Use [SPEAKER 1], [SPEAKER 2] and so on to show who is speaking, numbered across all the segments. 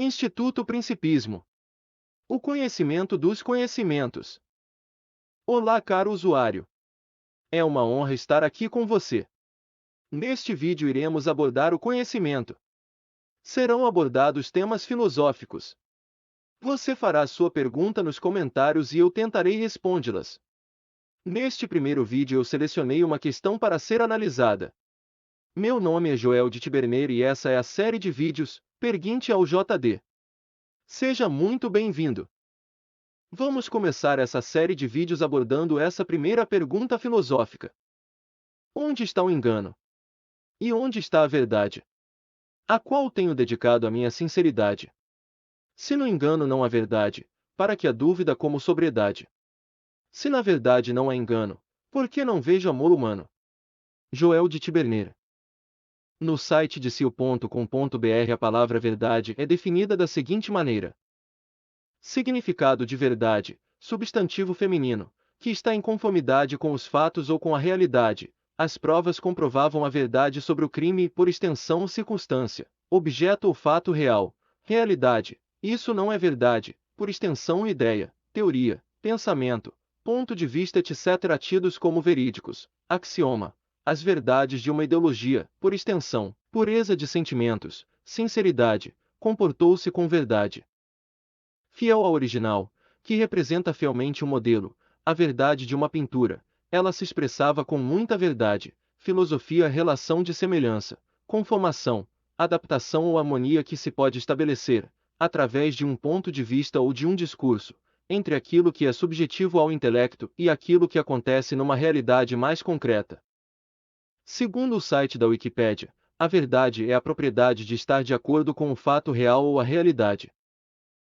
[SPEAKER 1] Instituto Principismo. O conhecimento dos conhecimentos. Olá, caro usuário. É uma honra estar aqui com você. Neste vídeo iremos abordar o conhecimento. Serão abordados temas filosóficos. Você fará sua pergunta nos comentários e eu tentarei respondê-las. Neste primeiro vídeo eu selecionei uma questão para ser analisada. Meu nome é Joel de Tiberneira e essa é a série de vídeos Pergunte ao JD. Seja muito bem-vindo. Vamos começar essa série de vídeos abordando essa primeira pergunta filosófica. Onde está o engano? E onde está a verdade? A qual tenho dedicado a minha sinceridade? Se no engano não há verdade, para que a dúvida como sobriedade? Se na verdade não há engano, por que não vejo amor humano? Joel de Tiberneira. No site de sil.com.br a palavra verdade é definida da seguinte maneira. Significado de verdade, substantivo feminino, que está em conformidade com os fatos ou com a realidade. As provas comprovavam a verdade sobre o crime e, por extensão, circunstância, objeto ou fato real. Realidade, isso não é verdade, por extensão, ideia, teoria, pensamento, ponto de vista etc. tidos como verídicos. Axioma. As verdades de uma ideologia, por extensão, pureza de sentimentos, sinceridade, comportou-se com verdade. Fiel ao original, que representa fielmente um modelo, a verdade de uma pintura, ela se expressava com muita verdade. Filosofia, relação de semelhança, conformação, adaptação ou harmonia que se pode estabelecer, através de um ponto de vista ou de um discurso, entre aquilo que é subjetivo ao intelecto e aquilo que acontece numa realidade mais concreta. Segundo o site da Wikipédia, a verdade é a propriedade de estar de acordo com o fato real ou a realidade.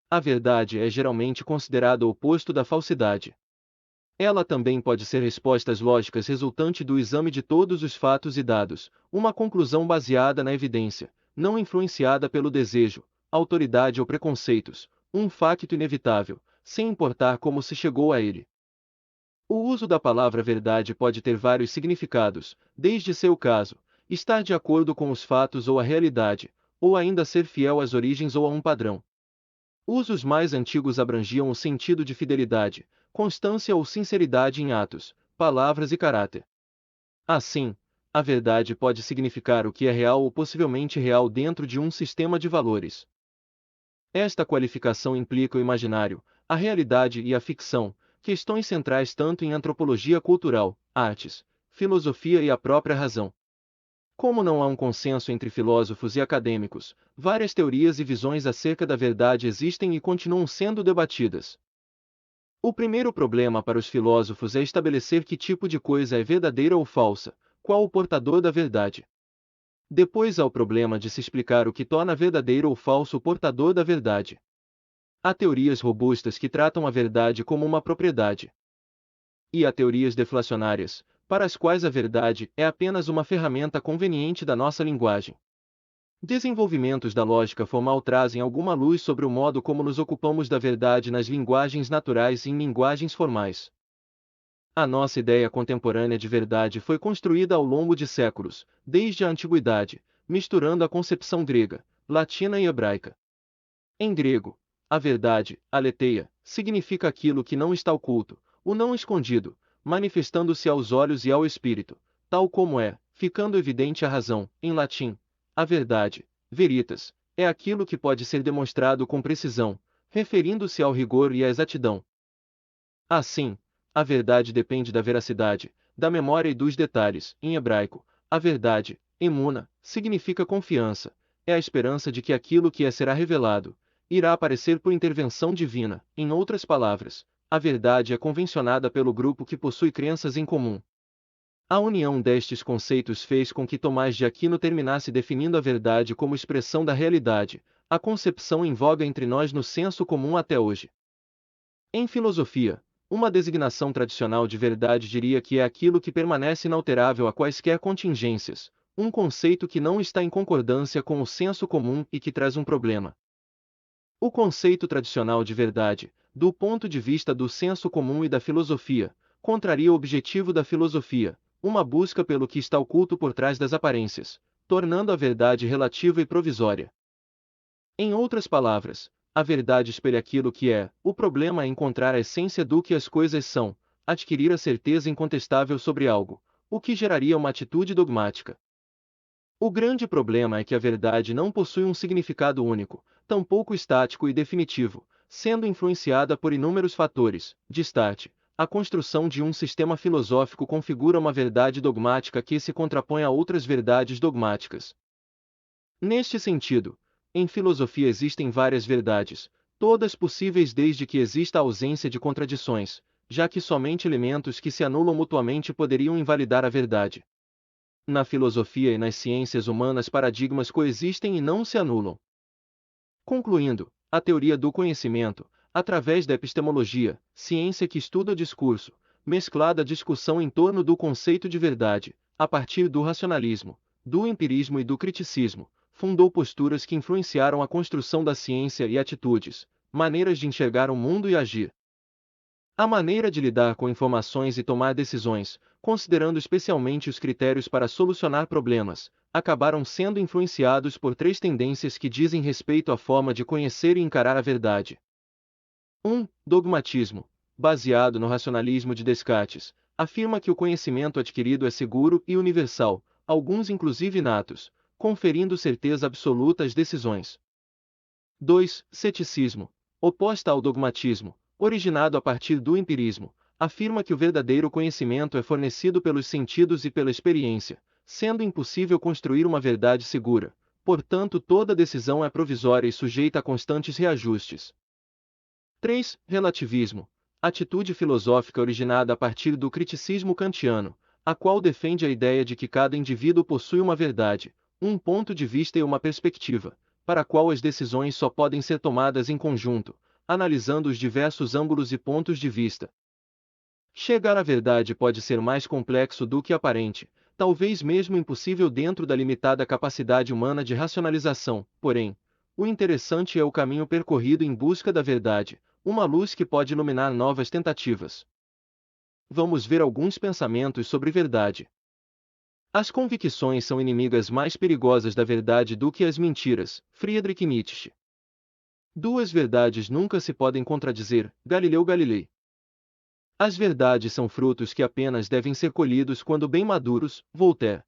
[SPEAKER 1] A verdade é geralmente considerada o oposto da falsidade. Ela também pode ser respostas lógicas resultante do exame de todos os fatos e dados, uma conclusão baseada na evidência, não influenciada pelo desejo, autoridade ou preconceitos, um facto inevitável, sem importar como se chegou a ele. O uso da palavra verdade pode ter vários significados, desde ser o caso, estar de acordo com os fatos ou a realidade, ou ainda ser fiel às origens ou a um padrão. Usos mais antigos abrangiam o sentido de fidelidade, constância ou sinceridade em atos, palavras e caráter. Assim, a verdade pode significar o que é real ou possivelmente real dentro de um sistema de valores. Esta qualificação implica o imaginário, a realidade e a ficção, questões centrais tanto em antropologia cultural, artes, filosofia e a própria razão. Como não há um consenso entre filósofos e acadêmicos, várias teorias e visões acerca da verdade existem e continuam sendo debatidas. O primeiro problema para os filósofos é estabelecer que tipo de coisa é verdadeira ou falsa, qual o portador da verdade. Depois há o problema de se explicar o que torna verdadeiro ou falso o portador da verdade. Há teorias robustas que tratam a verdade como uma propriedade. E há teorias deflacionárias, para as quais a verdade é apenas uma ferramenta conveniente da nossa linguagem. Desenvolvimentos da lógica formal trazem alguma luz sobre o modo como nos ocupamos da verdade nas linguagens naturais e em linguagens formais. A nossa ideia contemporânea de verdade foi construída ao longo de séculos, desde a antiguidade, misturando a concepção grega, latina e hebraica. Em grego, a verdade, aletheia, significa aquilo que não está oculto, o não escondido, manifestando-se aos olhos e ao espírito, tal como é, ficando evidente a razão. Em latim, a verdade, veritas, é aquilo que pode ser demonstrado com precisão, referindo-se ao rigor e à exatidão. Assim, a verdade depende da veracidade, da memória e dos detalhes. Em hebraico, a verdade, emuna, significa confiança, é a esperança de que aquilo que será revelado irá aparecer por intervenção divina. Em outras palavras, a verdade é convencionada pelo grupo que possui crenças em comum. A união destes conceitos fez com que Tomás de Aquino terminasse definindo a verdade como expressão da realidade, a concepção em voga entre nós no senso comum até hoje. Em filosofia, uma designação tradicional de verdade diria que é aquilo que permanece inalterável a quaisquer contingências, um conceito que não está em concordância com o senso comum e que traz um problema. O conceito tradicional de verdade, do ponto de vista do senso comum e da filosofia, contraria o objetivo da filosofia, uma busca pelo que está oculto por trás das aparências, tornando a verdade relativa e provisória. Em outras palavras, a verdade espelha aquilo que é, o problema é encontrar a essência do que as coisas são, adquirir a certeza incontestável sobre algo, o que geraria uma atitude dogmática. O grande problema é que a verdade não possui um significado único, tampouco estático e definitivo, sendo influenciada por inúmeros fatores. De start, a construção de um sistema filosófico configura uma verdade dogmática que se contrapõe a outras verdades dogmáticas. Neste sentido, em filosofia existem várias verdades, todas possíveis desde que exista a ausência de contradições, já que somente elementos que se anulam mutuamente poderiam invalidar a verdade. Na filosofia e nas ciências humanas paradigmas coexistem e não se anulam. Concluindo, a teoria do conhecimento, através da epistemologia, ciência que estuda o discurso, mesclada à discussão em torno do conceito de verdade, a partir do racionalismo, do empirismo e do criticismo, fundou posturas que influenciaram a construção da ciência e atitudes, maneiras de enxergar o mundo e agir. A maneira de lidar com informações e tomar decisões, considerando especialmente os critérios para solucionar problemas, acabaram sendo influenciados por três tendências que dizem respeito à forma de conhecer e encarar a verdade. 1. Dogmatismo, baseado no racionalismo de Descartes, afirma que o conhecimento adquirido é seguro e universal, alguns inclusive inatos, conferindo certeza absoluta às decisões. 2. Ceticismo, oposta ao dogmatismo, originado a partir do empirismo, afirma que o verdadeiro conhecimento é fornecido pelos sentidos e pela experiência, sendo impossível construir uma verdade segura, portanto toda decisão é provisória e sujeita a constantes reajustes. 3. Relativismo, atitude filosófica originada a partir do criticismo kantiano, a qual defende a ideia de que cada indivíduo possui uma verdade, um ponto de vista e uma perspectiva, para a qual as decisões só podem ser tomadas em conjunto, analisando os diversos ângulos e pontos de vista. Chegar à verdade pode ser mais complexo do que aparente, talvez mesmo impossível dentro da limitada capacidade humana de racionalização, porém, o interessante é o caminho percorrido em busca da verdade, uma luz que pode iluminar novas tentativas. Vamos ver alguns pensamentos sobre verdade. As convicções são inimigas mais perigosas da verdade do que as mentiras, Friedrich Nietzsche. Duas verdades nunca se podem contradizer, Galileu Galilei. As verdades são frutos que apenas devem ser colhidos quando bem maduros, Voltaire.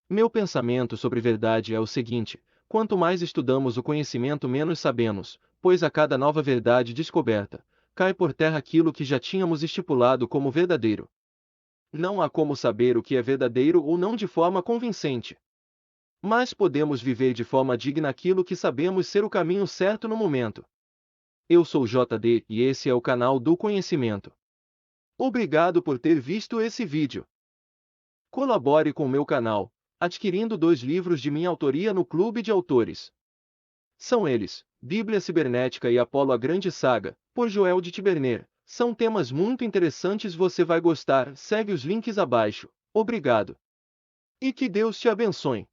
[SPEAKER 1] Meu pensamento sobre verdade é o seguinte: quanto mais estudamos o conhecimento, menos sabemos, pois a cada nova verdade descoberta, cai por terra aquilo que já tínhamos estipulado como verdadeiro. Não há como saber o que é verdadeiro ou não de forma convincente. Mas podemos viver de forma digna aquilo que sabemos ser o caminho certo no momento. Eu sou JD e esse é o canal do Conhecimento. Obrigado por ter visto esse vídeo. Colabore com meu canal, adquirindo 2 livros de minha autoria no Clube de Autores. São eles, Bíblia Cibernética e Apolo a Grande Saga, por Joel de Tiberner. São temas muito interessantes, você vai gostar, segue os links abaixo. Obrigado. E que Deus te abençoe.